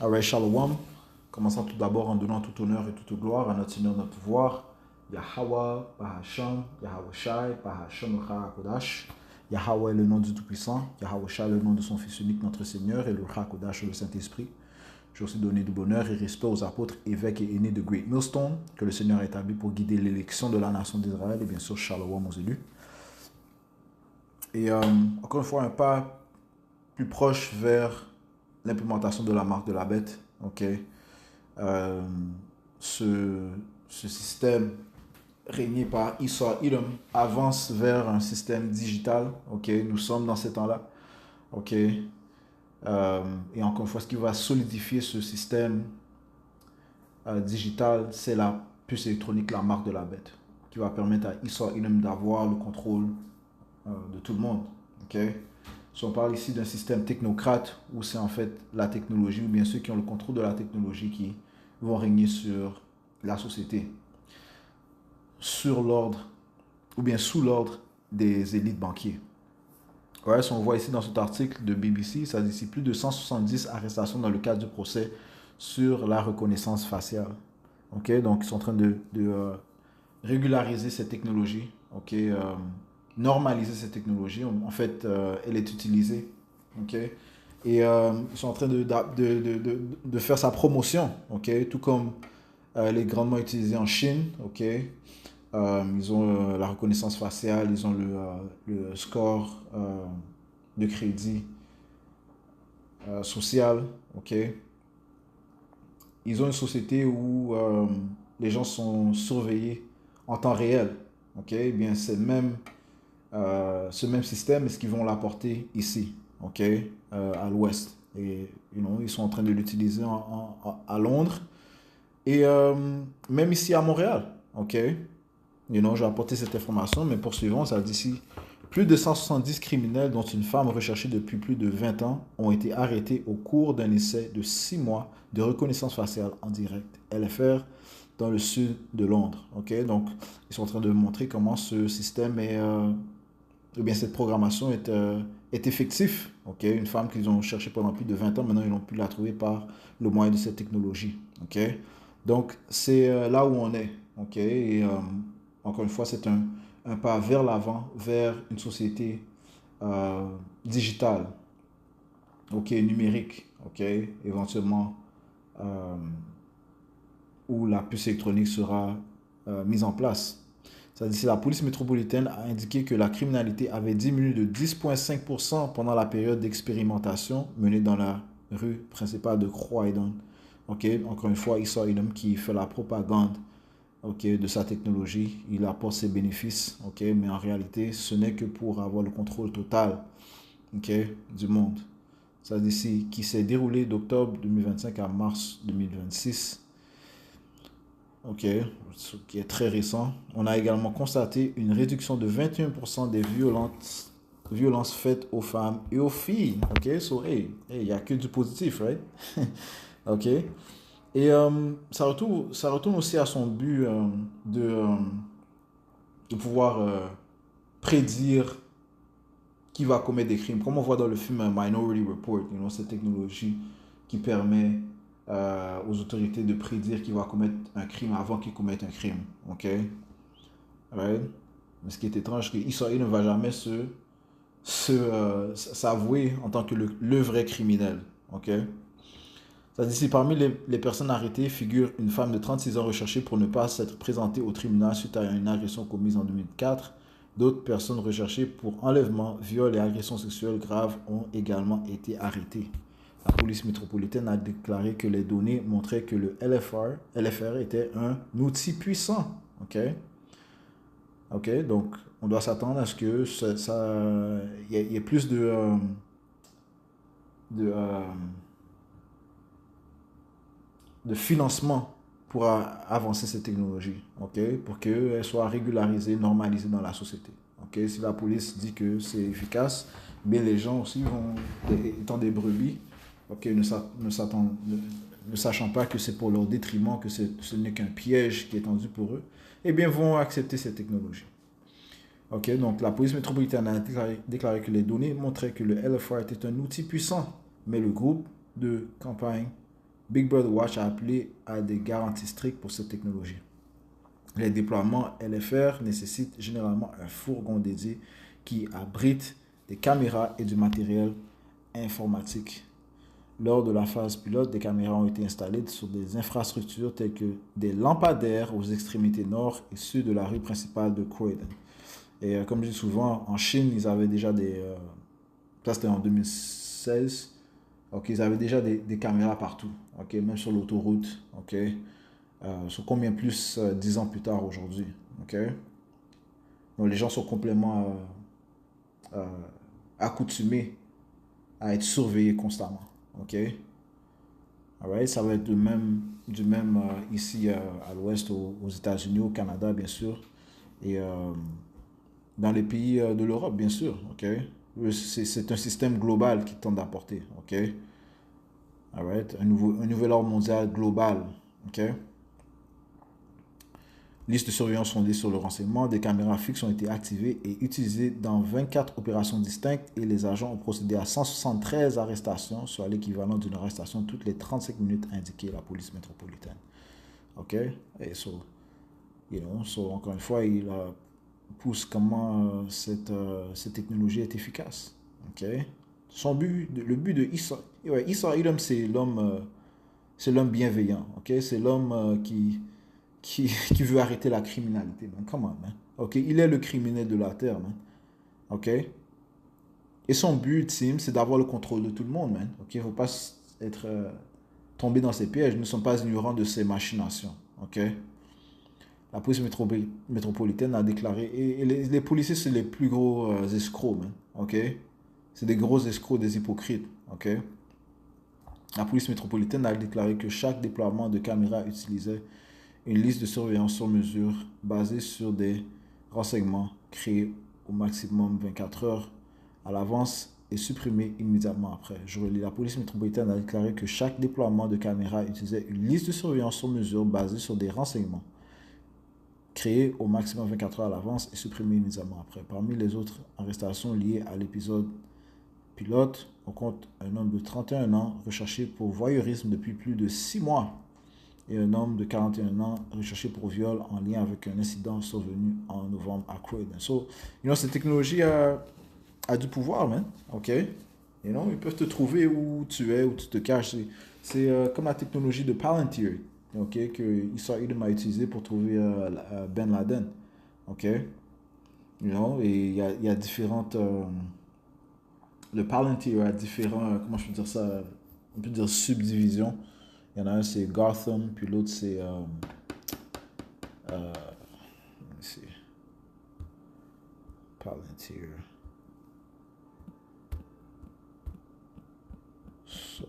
Alright, Shalom. Commençons tout d'abord en donnant tout honneur et toute gloire à notre Seigneur, notre pouvoir. Yahweh, Bahasham, Yahweh Shai, Bahasham Kodash. Yahweh est le nom du Tout-Puissant. Yahweh Shai est le nom de son Fils unique, notre Seigneur, et le Kodash, le Saint-Esprit. Je aussi donné du bonheur et respect aux apôtres, évêques et aînés de Great Millstone, que le Seigneur a établi pour guider l'élection de la nation d'Israël, et bien sûr, Shalom aux élus. Et encore une fois, un pas plus proche vers l'implémentation de la marque de la bête. Ok. Euh, ce, ce système régné par Esau Edom avance vers un système digital. Ok. Nous sommes dans ces temps-là. Ok. Et encore une fois, ce qui va solidifier ce système digital, c'est la puce électronique, la marque de la bête, qui va permettre à Esau Edom d'avoir le contrôle de tout le monde. Ok. Si on parle ici d'un système technocrate où c'est en fait la technologie ou bien ceux qui ont le contrôle de la technologie qui vont régner sur la société, sur l'ordre ou bien sous l'ordre des élites banquiers. Ouais, si on voit ici dans cet article de BBC, ça dit ici plus de 170 arrestations dans le cadre du procès sur la reconnaissance faciale. Ok, donc ils sont en train de régulariser cette technologie. Ok, normaliser cette technologie. En fait, elle est utilisée. Ok, et ils sont en train de faire sa promotion. Ok, tout comme elle est grandement utilisée en Chine. Ok, ils ont la reconnaissance faciale, ils ont le score de crédit social. Ok, ils ont une société où les gens sont surveillés en temps réel. Ok, eh bien c'est ce même système, est-ce qu'ils vont l'apporter ici, ok, à l'ouest. Et ils sont en train de l'utiliser à Londres et même ici à Montréal, ok. J'ai apporté cette information, mais poursuivons, ça dit ici, plus de 170 criminels, dont une femme recherchée depuis plus de 20 ans, ont été arrêtés au cours d'un essai de 6 mois de reconnaissance faciale en direct, LFR, dans le sud de Londres. Ok, donc, ils sont en train de montrer comment ce système ou bien cette programmation est effective. Ok, une femme qu'ils ont cherchée pendant plus de 20 ans, maintenant ils ont pu la trouver par le moyen de cette technologie. Ok, donc c'est là où on est. Ok, et encore une fois, c'est un pas vers l'avant, vers une société digitale, ok, numérique, ok, éventuellement euh, où la puce électronique sera mise en place. C'est-à-dire que la police métropolitaine a indiqué que la criminalité avait diminué de 10,5% pendant la période d'expérimentation menée dans la rue principale de Croydon. Ok, encore une fois, il un homme qui fait la propagande, ok, de sa technologie. Il apporte ses bénéfices, ok, mais en réalité, ce n'est que pour avoir le contrôle total, ok, du monde. Ça d'ici qui s'est déroulé d'octobre 2025 à mars 2026. Ok, ce qui est très récent. On a également constaté une réduction de 21% des violences faites aux femmes et aux filles. Ok, so hey, il n'y a que du positif, right? Ok. Et ça retourne aussi à son but de, euh, de pouvoir prédire qui va commettre des crimes. Comme on voit dans le film Minority Report, cette technologie qui permet aux autorités de prédire qui va commettre un crime avant qu'il commette un crime. Ok? Right? Mais ce qui est étrange, c'est qu'Israël ne va jamais s'avouer en tant que le vrai criminel. Ok? Ça dit, si parmi les personnes arrêtées figure une femme de 36 ans recherchée pour ne pas s'être présentée au tribunal suite à une agression commise en 2004, d'autres personnes recherchées pour enlèvement, viol et agression sexuelle grave ont également été arrêtées. La police métropolitaine a déclaré que les données montraient que le LFR était un outil puissant. Ok, ok, donc on doit s'attendre à ce que y ait plus de, euh, de financement pour avancer cette technologie, ok, pour qu'elle soit régularisée, normalisée dans la société. Ok, si la police dit que c'est efficace, bien les gens aussi vont, étant des brebis, ok, ne sachant pas que c'est pour leur détriment, que ce n'est qu'un piège qui est tendu pour eux, eh bien vont accepter cette technologie. Ok, donc la police métropolitaine a déclaré que les données montraient que le LFR était un outil puissant, mais le groupe de campagne Big Brother Watch a appelé à des garanties strictes pour cette technologie. Les déploiements LFR nécessitent généralement un fourgon dédié qui abrite des caméras et du matériel informatique. Lors de la phase pilote, des caméras ont été installées sur des infrastructures telles que des lampadaires aux extrémités nord et sud de la rue principale de Croydon. Et comme je dis souvent, en Chine, ils avaient déjà ça c'était en 2016. Ok, ils avaient déjà des caméras partout. Ok, même sur l'autoroute. Ok. Sur combien plus 10 ans plus tard aujourd'hui. Ok. Donc les gens sont complètement euh, accoutumés à être surveillés constamment. Ok. Alright, ça va être du même ici à l'ouest, aux États-Unis, au Canada, bien sûr, et dans les pays de l'Europe, bien sûr. Ok, c'est un système global qui tente d'apporter. Ok, alright, un nouvel ordre mondial global. Ok, liste de surveillance fondée sur le renseignement, des caméras fixes ont été activées et utilisées dans 24 opérations distinctes et les agents ont procédé à 173 arrestations, soit l'équivalent d'une arrestation toutes les 35 minutes indiquée la police métropolitaine. Ok, et encore une fois, il pousse comment cette technologie est efficace. Ok, le but de Issa, ouais, Issa Edom, c'est l'homme bienveillant. Ok, c'est l'homme qui veut arrêter la criminalité. Man. Come on, man. Ok, il est le criminel de la terre, man. Ok, et son but ultime, c'est d'avoir le contrôle de tout le monde, man. Ok, il ne faut pas être tombé dans ses pièges. Nous ne sommes pas ignorants de ses machinations. Ok. La police métropolitaine a déclaré, et les policiers, c'est les plus gros escrocs, man. Ok? C'est des gros escrocs, des hypocrites. Ok? La police métropolitaine a déclaré que chaque déploiement de caméras utilisait une liste de surveillance sur mesure basée sur des renseignements créés au maximum 24 heures à l'avance et supprimés immédiatement après. Je relis. La police métropolitaine a déclaré que chaque déploiement de caméras utilisait une liste de surveillance sur mesure basée sur des renseignements créé au maximum 24 heures à l'avance et supprimé immédiatement après. Parmi les autres arrestations liées à l'épisode pilote, on compte un homme de 31 ans recherché pour voyeurisme depuis plus de 6 mois et un homme de 41 ans recherché pour viol en lien avec un incident survenu en novembre à Croydon. So, cette technologie a du pouvoir, man. OK? Ils peuvent te trouver où tu es, où tu te caches. C'est comme la technologie de Palantir, ok, que Issa Edom a utilisé pour trouver Ben Laden. Ok? Et il y a différentes. Le Palantir a différents. Comment je peux dire ça? On peut dire subdivisions. Il y en a un, c'est Gotham, puis l'autre, c'est. C'est Palantir. Sub.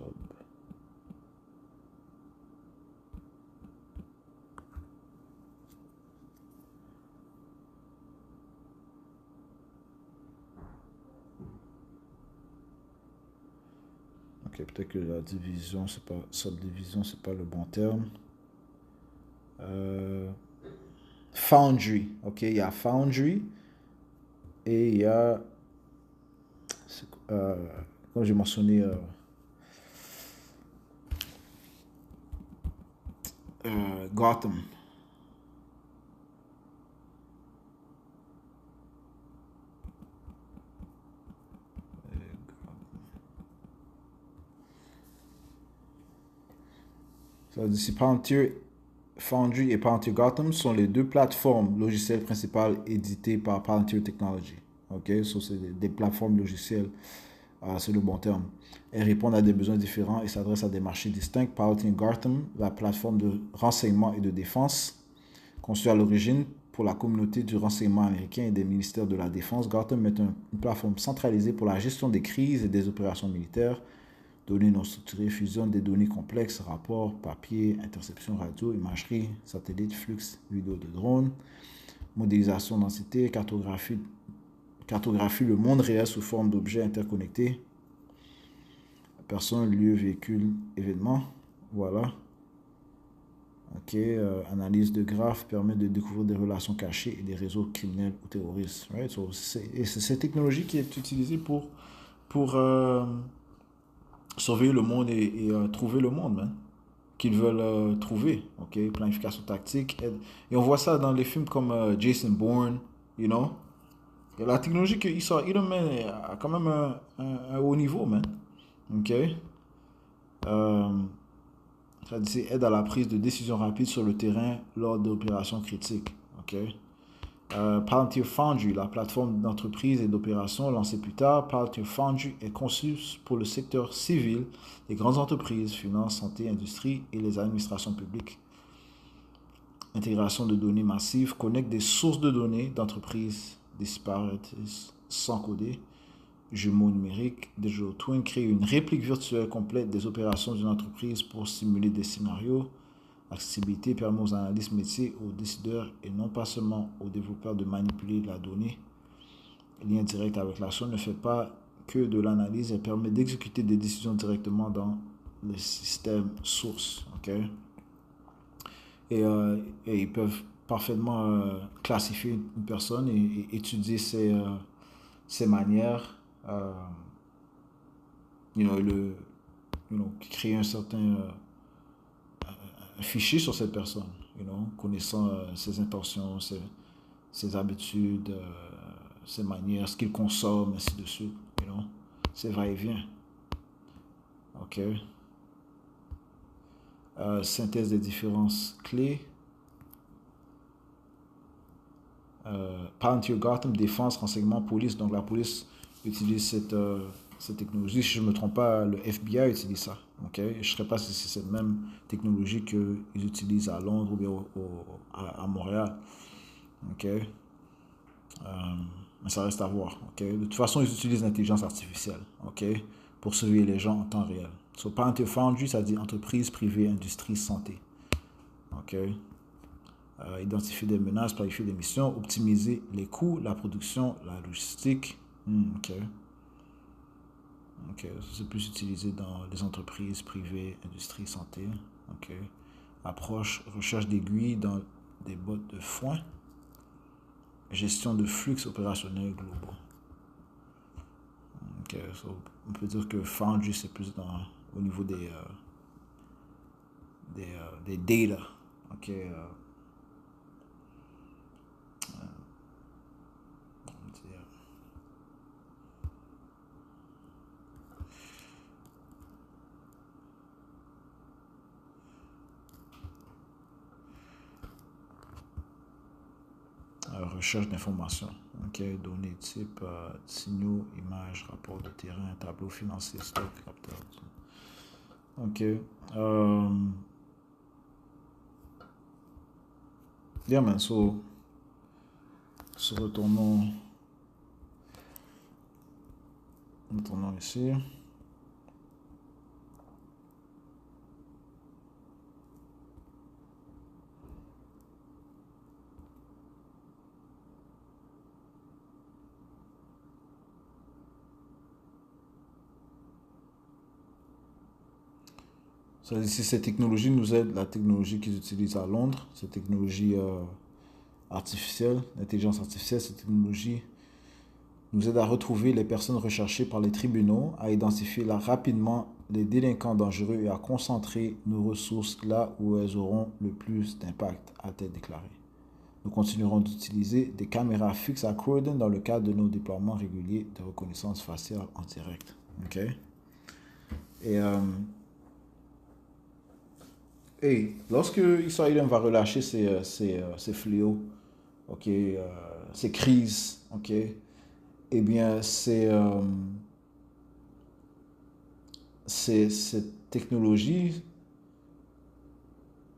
Ok, peut-être que la division, c'est pas. Subdivision, c'est pas le bon terme. Foundry. Ok, il y a Foundry et il y a. Comme j'ai mentionné. Gotham. Ça dit, si Palantir Foundry et Palantir Gotham sont les deux plateformes logicielles principales éditées par Palantir Technology. Ok, c'est des plateformes logicielles, c'est le bon terme. Elles répondent à des besoins différents et s'adressent à des marchés distincts. Palantir Gotham, la plateforme de renseignement et de défense, conçue à l'origine pour la communauté du renseignement américain et des ministères de la Défense. Gotham est une plateforme centralisée pour la gestion des crises et des opérations militaires. Données non structurées fusionnent des données complexes, rapports, papier, interception radio, imagerie, satellite, flux vidéo de drone, modélisation densité, cartographie le monde réel sous forme d'objets interconnectés, personnes, lieux, véhicules, événements. Voilà. Ok, analyse de graphes permet de découvrir des relations cachées et des réseaux criminels ou terroristes. Right? C'est cette technologie qui est utilisée pour surveiller le monde et trouver le monde, man. qu'ils veulent trouver, ok? Planification tactique. Et on voit ça dans les films comme Jason Bourne, you know? Et la technologie qu'il sort, Iron Man a quand même un haut niveau, man. Ok? Euh, Ça dit aide à la prise de décision rapide sur le terrain lors d'opérations critiques. Ok? Palantir Foundry, la plateforme d'entreprise et d'opération lancée plus tard, Palantir Foundry est conçue pour le secteur civil, les grandes entreprises, finances, santé, industrie et les administrations publiques. Intégration de données massives connecte des sources de données d'entreprises disparates sans coder. Jumeaux numériques, Digital Twin crée une réplique virtuelle complète des opérations d'une entreprise pour simuler des scénarios. Accessibilité permet aux analystes métiers, aux décideurs et non pas seulement aux développeurs de manipuler la donnée. Lien direct avec l'action ne fait pas que de l'analyse, elle permet d'exécuter des décisions directement dans le système source. Okay? Et ils peuvent parfaitement classifier une personne et étudier ses manières, créer un certain fichier sur cette personne, connaissant ses intentions, ses habitudes, ses manières, ce qu'il consomme, ainsi de suite, ses va-et-vient. Ok. Synthèse des différences clés. Palantir Gotham, défense, renseignement, police. Donc la police utilise cette technologie. Si je ne me trompe pas, le FBI utilise ça. Okay? Je ne sais pas si c'est cette même technologie qu'ils utilisent à Londres ou bien à Montréal. Okay? Mais ça reste à voir. Okay? De toute façon, ils utilisent l'intelligence artificielle, okay? Pour surveiller les gens en temps réel. So, Palantir Foundry, ça dit entreprise, privée, industrie, santé. Okay? Identifier des menaces, planifier des missions, optimiser les coûts, la production, la logistique. Ok. C'est plus utilisé dans les entreprises privées, industrie, santé. Ok. Approche, recherche d'aiguilles dans des bottes de foin. Gestion de flux opérationnels globaux. Ok. So, on peut dire que Foundry, c'est plus au niveau des data. Ok. Recherche d'informations. Ok, données type signaux, images, rapports de terrain, tableau financier, stock, capteur. Ok. Yeah, man, so retournons ici. Si cette technologie nous aide, la technologie qu'ils utilisent à Londres, cette technologie artificielle, l'intelligence artificielle, cette technologie nous aide à retrouver les personnes recherchées par les tribunaux, à identifier rapidement les délinquants dangereux et à concentrer nos ressources là où elles auront le plus d'impact, a-t-elle déclaré. Nous continuerons d'utiliser des caméras fixes à Croydon dans le cadre de nos déploiements réguliers de reconnaissance faciale en direct. Ok? Et lorsque Israël va relâcher ses fléaux, ok, ces crises, ok, eh bien, cette technologie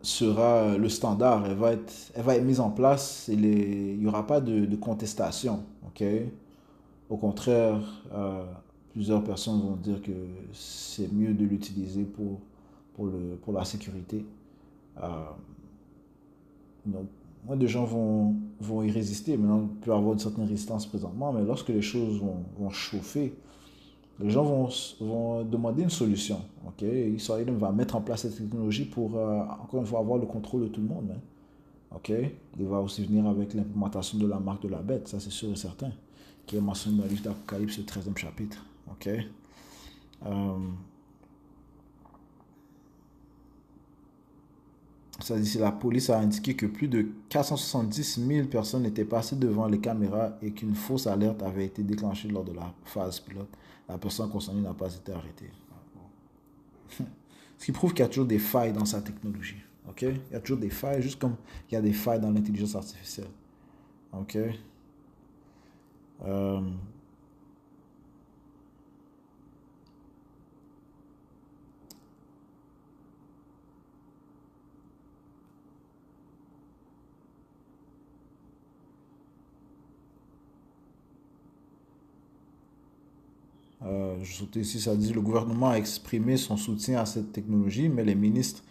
sera le standard. Elle va être mise en place et il n'y aura pas de contestation, ok. Au contraire, plusieurs personnes vont dire que c'est mieux de l'utiliser pour la sécurité. Donc, moins de gens vont y résister. Maintenant, il peut y avoir une certaine résistance présentement, mais lorsque les choses vont chauffer, les gens vont demander une solution. Okay? Israël va mettre en place cette technologie pour, encore une fois, avoir le contrôle de tout le monde. Hein? Okay? Il va aussi venir avec l'implémentation de la marque de la bête, ça c'est sûr et certain, qui est mentionné dans le livre d'Apocalypse, le 13e chapitre. Okay? Ça dit, la police a indiqué que plus de 470 000 personnes étaient passées devant les caméras et qu'une fausse alerte avait été déclenchée lors de la phase pilote. La personne concernée n'a pas été arrêtée. Ce qui prouve qu'il y a toujours des failles dans sa technologie. Ok? Il y a toujours des failles, juste comme il y a des failles dans l'intelligence artificielle. Ok? Euh, je sautais ici, ça dit le gouvernement a exprimé son soutien à cette technologie, mais les ministres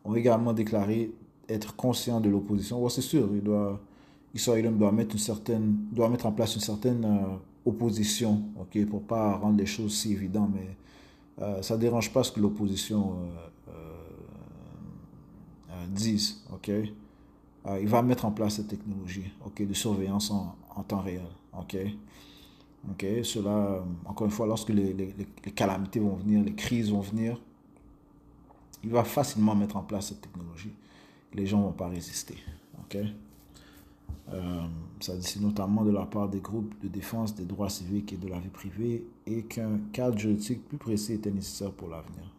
ont également déclaré être conscients de l'opposition. Ouais, c'est sûr, Israël doit mettre en place une certaine opposition, ok, pour pas rendre les choses si évidentes, mais ça dérange pas ce que l'opposition dise, ok. Il va mettre en place cette technologie, ok, de surveillance en temps réel, ok. Ok, cela, encore une fois, lorsque les calamités vont venir, les crises vont venir, il va facilement mettre en place cette technologie. Les gens ne vont pas résister. Ok. Ça dit notamment de la part des groupes de défense des droits civiques et de la vie privée et qu'un cadre juridique plus précis était nécessaire pour l'avenir.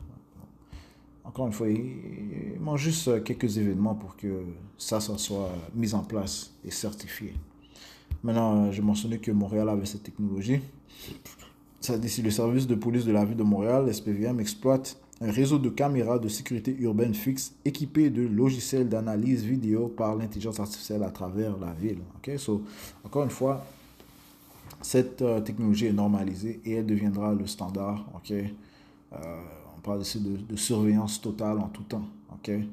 Encore une fois, il manque juste quelques événements pour que ça soit mis en place et certifié. Maintenant, j'ai mentionné que Montréal avait cette technologie. Ça dit si le service de police de la ville de Montréal, SPVM, exploite un réseau de caméras de sécurité urbaine fixe équipé de logiciels d'analyse vidéo par l'intelligence artificielle à travers la ville. Okay? So, encore une fois, cette technologie est normalisée et elle deviendra le standard. Okay? On parle ici de surveillance totale en tout temps. Okay?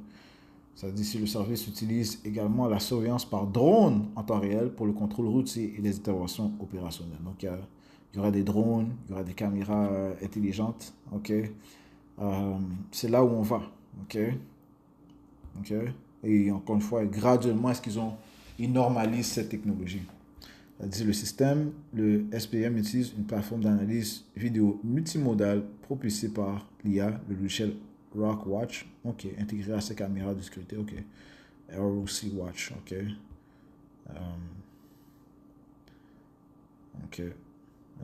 Ça dit si le service utilise également la surveillance par drone en temps réel pour le contrôle routier et les interventions opérationnelles. Donc, il y aura des drones, il y aura des caméras intelligentes. Ok, c'est là où on va. Ok, ok. Et encore une fois, graduellement, ils normalisent cette technologie. C'est-à-dire le système, le SPM utilise une plateforme d'analyse vidéo multimodale propulsée par l'IA, le logiciel Rockwatch, ok, intégré à ses caméras de sécurité, ok. ROC Watch, ok. Ok.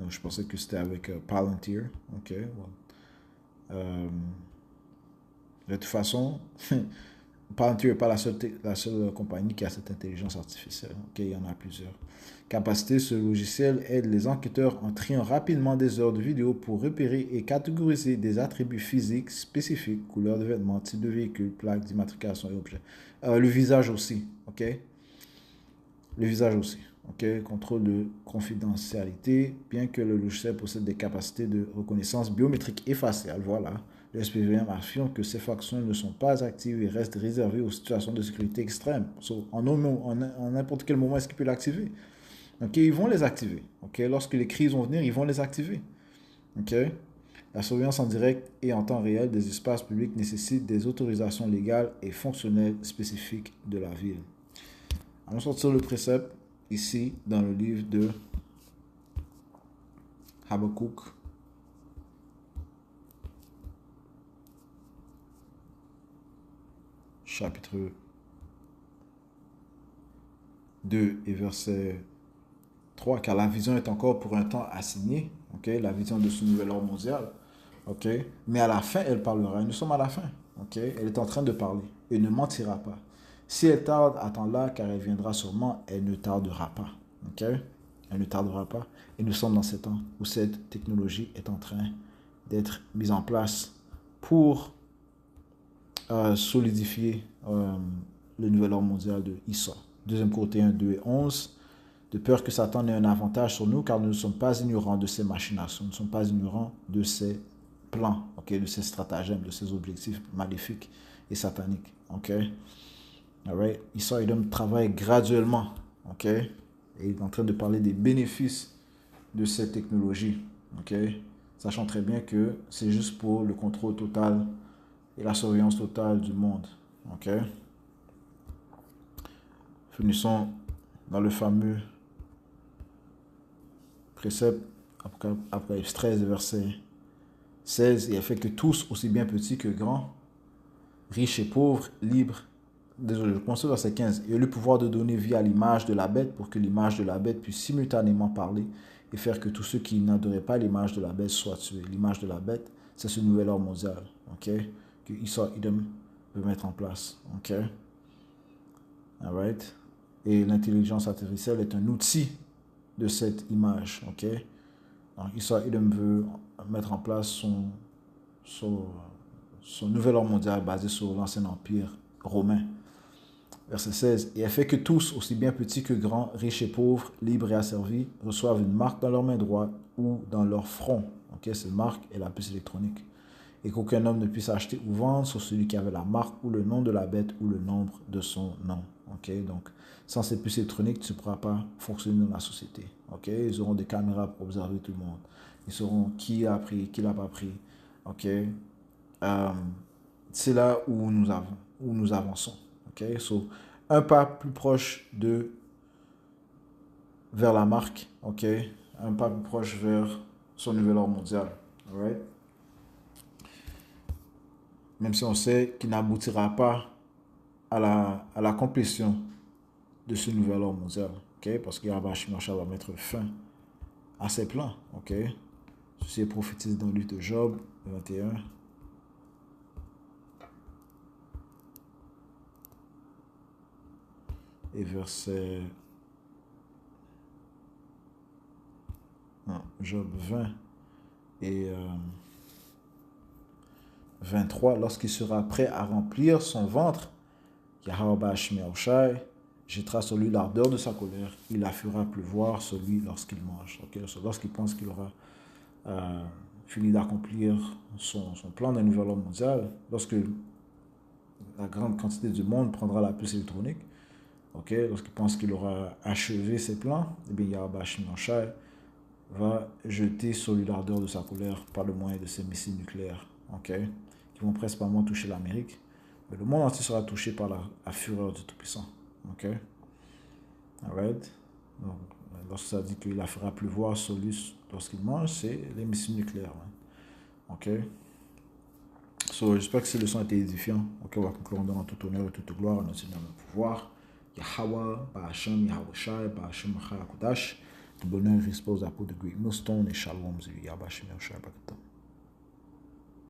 Je pensais que c'était avec Palantir, ok. Well. De toute façon, Palantir n'est pas la seule compagnie qui a cette intelligence artificielle. Ok, il y en a plusieurs. Capacité, ce logiciel aide les enquêteurs en triant rapidement des heures de vidéo pour repérer et catégoriser des attributs physiques spécifiques, couleur de vêtements, type de véhicule, plaque d'immatriculation et objets. Le visage aussi, ok? Le visage aussi, ok? Contrôle de confidentialité, bien que le logiciel possède des capacités de reconnaissance biométrique et faciale, voilà. Le SPVM affirme que ces fonctions ne sont pas actives et restent réservées aux situations de sécurité extrême. En n'importe quel moment, est-ce qu'il peut l'activer? Ok, ils vont les activer. Ok, lorsque les crises vont venir, ils vont les activer. Ok, la surveillance en direct et en temps réel des espaces publics nécessite des autorisations légales et fonctionnelles spécifiques de la ville. Allons sortir le précepte ici dans le livre de Habakkuk. Chapitre 2 et verset 3, car la vision est encore pour un temps assignée, okay, la vision de ce nouvel ordre mondial, okay, mais à la fin, elle parlera. Et nous sommes à la fin, okay, elle est en train de parler et ne mentira pas. Si elle tarde, attends-la, car elle viendra sûrement, elle ne tardera pas. Okay? Elle ne tardera pas. Et nous sommes dans ce temps où cette technologie est en train d'être mise en place pour solidifier le nouvel ordre mondial de Issa. 2 Corinthiens 2 et 11. De peur que Satan ait un avantage sur nous, car nous ne sommes pas ignorants de ses machinations, nous ne sommes pas ignorants de ses plans, okay, de ses stratagèmes, de ses objectifs maléfiques et sataniques. Okay? Alright? Issa Edom travaille graduellement, okay? Et il est en train de parler des bénéfices de cette technologie, okay? Sachant très bien que c'est juste pour le contrôle total et la surveillance totale du monde. Okay? Finissons dans le fameux précepte Apocalypse 13, verset 16. Et elle fait que tous, aussi bien petits que grands, riches et pauvres, libres désolé, je commence au verset 15. Il a le pouvoir de donner vie à l'image de la bête pour que l'image de la bête puisse simultanément parler et faire que tous ceux qui n'adoraient pas l'image de la bête soient tués. L'image de la bête, c'est ce nouvel ordre mondial, ok, que Esau Edom veut mettre en place, ok. Alright. Et l'intelligence artificielle est un outil de cette image, ok. Donc Esau Edom veut mettre en place son nouvel ordre mondial basé sur l'ancien empire romain. Verset 16. Et elle fait que tous, aussi bien petits que grands, riches et pauvres, libres et asservis, reçoivent une marque dans leur main droite ou dans leur front. Okay? Cette marque est la puce électronique. Et qu'aucun homme ne puisse acheter ou vendre sur celui qui avait la marque ou le nom de la bête ou le nombre de son nom. Okay? Donc, sans ces puces électroniques, tu ne pourras pas fonctionner dans la société. Okay? Ils auront des caméras pour observer tout le monde. Ils sauront qui a pris, qui l'a pas pris. Okay? C'est là où nous avançons. Okay? So, un pas plus proche vers la marque, okay? Un pas plus proche vers son nouvel ordre mondial. Alright? Même si on sait qu'il n'aboutira pas à la complétion de ce nouvel ordre mondial. Okay? Parce que Yahweh va mettre fin à ses plans. Okay? Ceci est prophétisé dans le livre de Job 21. Et verset Job 20 et 23, lorsqu'il sera prêt à remplir son ventre, Yahweh jettera sur lui l'ardeur de sa colère, il la fera pleuvoir sur lui lorsqu'il mange. Okay? Lorsqu'il pense qu'il aura fini d'accomplir son plan d'un nouvel ordre mondial, lorsque la grande quantité du monde prendra la puce électronique, okay? Lorsqu'il pense qu'il aura achevé ses plans, eh bien Yahweh va jeter sur lui l'ardeur de sa colère par le moyen de ses missiles nucléaires, okay? Qui vont principalement toucher l'Amérique. Mais le monde entier sera touché par la fureur du Tout-Puissant. Okay? Alright? Donc, lorsque ça dit qu'il la fera pleuvoir sur lui lorsqu'il mange, c'est les missiles nucléaires. Hein? Ok? So, j'espère que ces leçons ont été édifiantes. Ok, on va conclure en donnant tout honneur et toute gloire à notre Seigneur, notre pouvoir. Yahweh, Ba'ashem, Yahweh Shai, Ba'ashem, Machayakudash. Le bonheur repose à peau de Great Millstone et Shalom, Yahweh Shai, Ba'ashem, Yahweh Shai, Ba'ashem.